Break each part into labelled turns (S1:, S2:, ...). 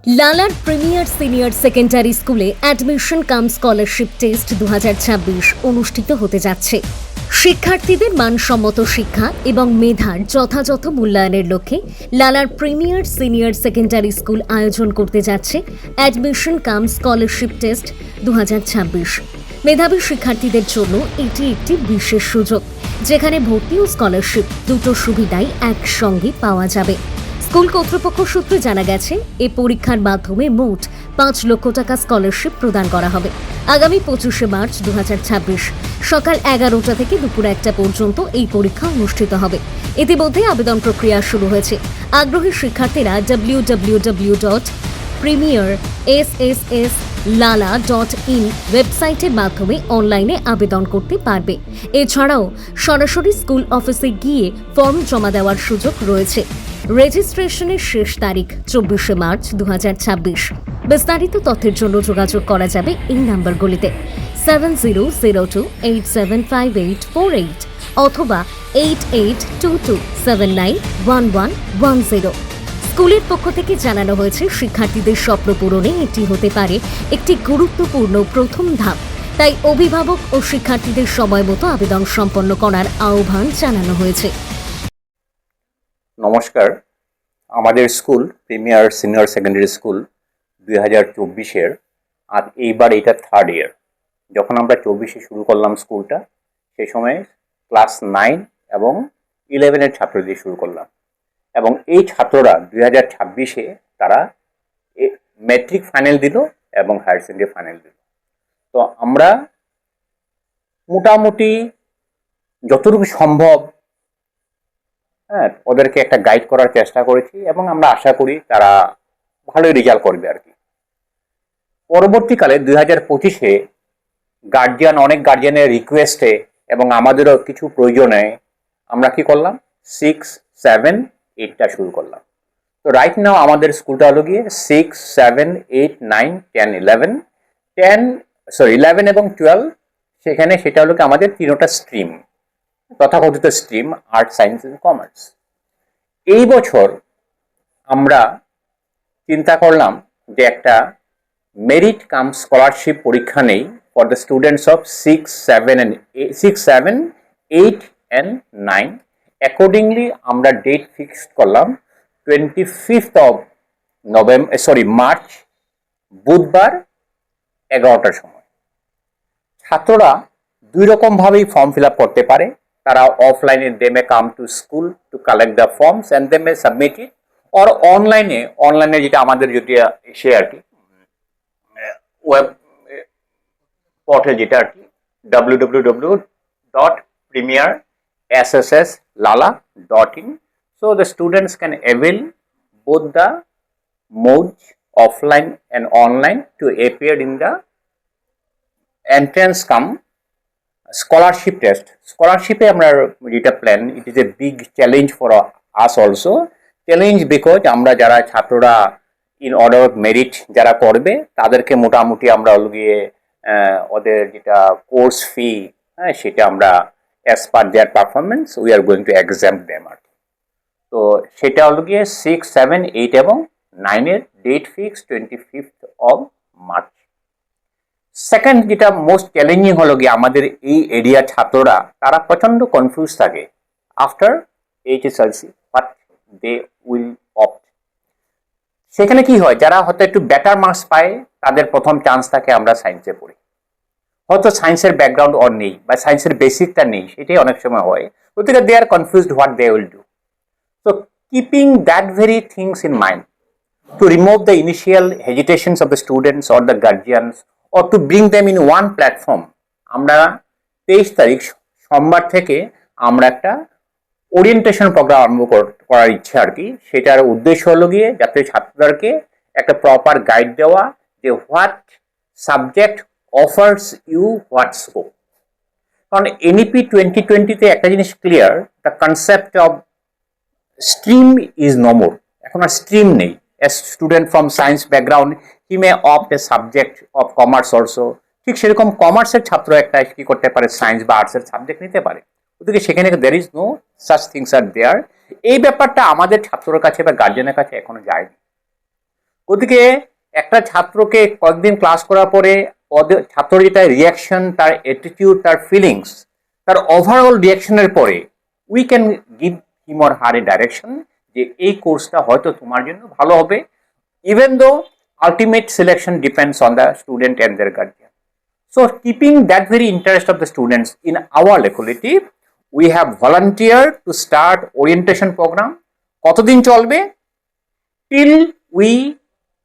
S1: লালার premier senior secondary স্কুলে admission কাম scholarship test 2026 অনুষ্ঠিত হতে যাচ্ছে। শিক্ষার্থীদের মানসম্মত শিক্ষা এবং মেধার যথাযথ মূল্যায়নের লক্ষ্যে লালার প্রিমিয়ার সিনিয়র সেকেন্ডারি স্কুল আয়োজন করতে যাচ্ছে অ্যাডমিশন কাম স্কলারশিপ টেস্ট 2026। মেধাবী শিক্ষার্থীদের জন্য এটি একটি বিশেষ সুযোগ, যেখানে ভর্তি ও স্কলারশিপ দুটো সুবিধাই একসঙ্গে পাওয়া যাবে। স্কুল কর্তৃপক্ষ সূত্রে জানা গেছে, এই পরীক্ষার মাধ্যমে মোট 5 লক্ষ টাকা স্কলারশিপ প্রদান করা হবে। আগামী 25শে মার্চ 2026 সকাল 11টা থেকে দুপুর 1টা পর্যন্ত এই পরীক্ষা অনুষ্ঠিত হবে। ইতিমধ্যে আবেদন প্রক্রিয়া শুরু হয়েছে। আগ্রহী শিক্ষার্থীরা www.premiersslala.in ওয়েবসাইটের মাধ্যমে অনলাইনে আবেদন করতে পারবে। এছাড়াও সরাসরি স্কুল অফিসে গিয়ে ফর্ম জমা দেওয়ার সুযোগ রয়েছে। রেজিস্ট্রেশনের শেষ তারিখ 24শে মার্চ 2026। বিস্তারিত তথ্যের জন্য যোগাযোগ করা যাবে এই নাম্বারগুলিতে 7002875848 অথবা 8822791110। স্কুলের পক্ষ থেকে জানানো হয়েছে, শিক্ষার্থীদের স্বপ্ন পূরণে এটি হতে পারে একটি গুরুত্বপূর্ণ প্রথম ধাপ। তাই অভিভাবক ও শিক্ষার্থীদের সময় মতো আবেদন সম্পন্ন করার আহ্বান জানানো হয়েছে।
S2: নমস্কার, আমাদের school premier senior secondary school 2024-এর আর এইবার এটা থার্ড ইয়ার। যখন আমরা 24-এ শুরু করলাম স্কুলটা, সেই সময় ক্লাস 9 এবং 11-এর ছাত্র দিয়ে শুরু করলাম, এবং এই ছাত্ররা 2026-এ তারা ম্যাট্রিক ফাইনাল দিল এবং হায়ার সেকেন্ডারি ফাইনাল দিল। তো আমরা মোটামুটি যতটুকু সম্ভব ওদেরকে একটা গাইড করার চেষ্টা করেছি, এবং আমরা আশা করি তারা ভালোই রেজাল্ট করবে আর কি। পরবর্তীকালে 2025-এ অনেক গার্জিয়ানের রিকোয়েস্টে এবং আমাদেরও কিছু প্রয়োজনে আমরা কি করলাম, 6, 7, 8টা শুরু করলাম। তো রাইট নাও আমাদের স্কুলটা হলো গিয়ে 6, 7, 8, 9, 10, 11 এবং 12। সেটা হলো কি আমাদের তিনটা স্ট্রিম, তথাকথিত স্ট্রিম আর্ট, সায়েন্স এবং কমার্স। এই বছর আমরা চিন্তা করলাম যে একটা মেরিট কাম স্কলারশিপ পরীক্ষা নেই for the students of 6, 7, 8 and 9। Accordingly আমরা ডেট ফিক্সড করলাম 25th of মার্চ, বুধবার 11টার সময়। ছাত্ররা দুই রকম ভাবেই ফর্ম ফিল আপ করতে পারে। তারা অফলাইনে they may come to school to collect the forms and they may submit it, or অনলাইনে যেটা আমাদের যেটা এসে আর কি ওয়েব পোর্টাল, যেটা আর কি www.premiersslala.in. So the students can avail both the modes, offline and online, to appear in the entrance come scholarship test. Scholarship আমরা যেটা plan, it is a big challenge for us also. Challenge because আমরা যারা ছাত্ররা in order of merit যারা করবে, তাদেরকে মোটামুটি আমরা গিয়ে ওদের যেটা কোর্স ফি, সেটা আমরা as per their performance we are going to exempt them আর কি। তো সেটা হলো গিয়ে 6, 7, 8 এবং 9-এর date fix 25th of March. Second যেটা মোস্ট চ্যালেঞ্জিং হলো গিয়ে আমাদের এই এরিয়ার ছাত্ররা, তারা প্রচন্ড কনফিউজ থাকে after HSLC, but they will opt. সেখানে কি হয়, যারা হয়তো একটু বেটার মার্কস পায়, তাদের প্রথম চান্স থাকে আমরা সায়েন্সে পড়ি। হয়তো সায়েন্সের ব্যাকগ্রাউন্ড ওর নেই বা সায়েন্সের বেসিকটা নেই, সেটাই অনেক সময় হয়। ওদিকে they are confused what they will do. So keeping that very things in mind, to remove the initial hesitations of the students or the guardians, or to bring them in one platform, আমরা 23 তারিখ সোমবার থেকে আমরা একটা orientation programme আরম্ভ করার ইচ্ছা আর কি। সেটার উদ্দেশ্য হলো গিয়ে যাতে ছাত্রদেরকে একটা প্রপার গাইড দেওয়া, যে what subject offers you what scope. কারণ এনইপি 2020-তে একটা জিনিস clear, the concept of stream is no more. এখন আর স্ট্রিম নেই। A student from science background, he may opt a subject of commerce also. ঠিক সেরকম কমার্সের ছাত্র একটা কি করতে পারে, সায়েন্স বা আর্টসের সাবজেক্ট নিতে পারে। ওদিকে সেখানে there is no such things are there। এই ব্যাপারটা আমাদের ছাত্রর কাছে বা গার্জেনের কাছে এখনো যায়নি। গতিকে একটা ছাত্রকে কয়েকদিন ক্লাস করার পরে ছাত্রের যেটা রিয়াকশন, তার অ্যাটিটিউড, তার ফিলিংস, তার ওভারঅল রিয়াকশনের পরে we can give him or her A direction যে এই কোর্সটা হয়তো তোমার জন্য ভালো হবে, even though ultimate selection depends on the student and their guardian. So keeping that very interest of the students in our locality, we have volunteered to start orientation program. কতদিন চলবে? Till we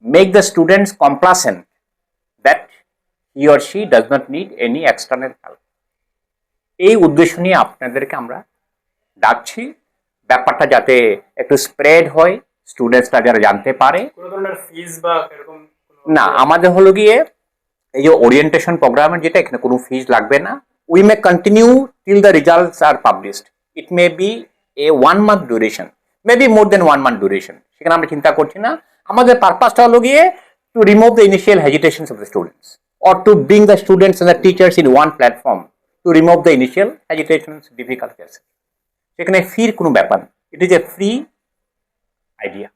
S2: make the students complacent that he or she does not need any external help. এই উদ্দেশ্য নিয়ে আপনাদেরকে আমরা ডাকছি, ব্যাপারটা যাতে একটু স্প্রেড হয়, স্টুডেন্টসরা যারা জানতে পারে।
S3: কোনো ধরনের ফিজ বা এরকম
S2: না, আমাদের হলো গিয়ে এই যে ওরিয়েন্টেশন প্রোগ্রামের যেটা, এখানে কোনো ফিজ লাগবে না। We may continue till the results are published. It may be a 1 month duration, may be more than 1 month duration, সেখানে আমরা চিন্তা করছি না। আমাদের পারপাসটা হলো গিয়ে to remove the initial hesitations of the students or to bring the students and the teachers in one platform to remove the initial hesitations, difficulties. সেখানে ফির কোনো ব্যাপার না, it is a free idea.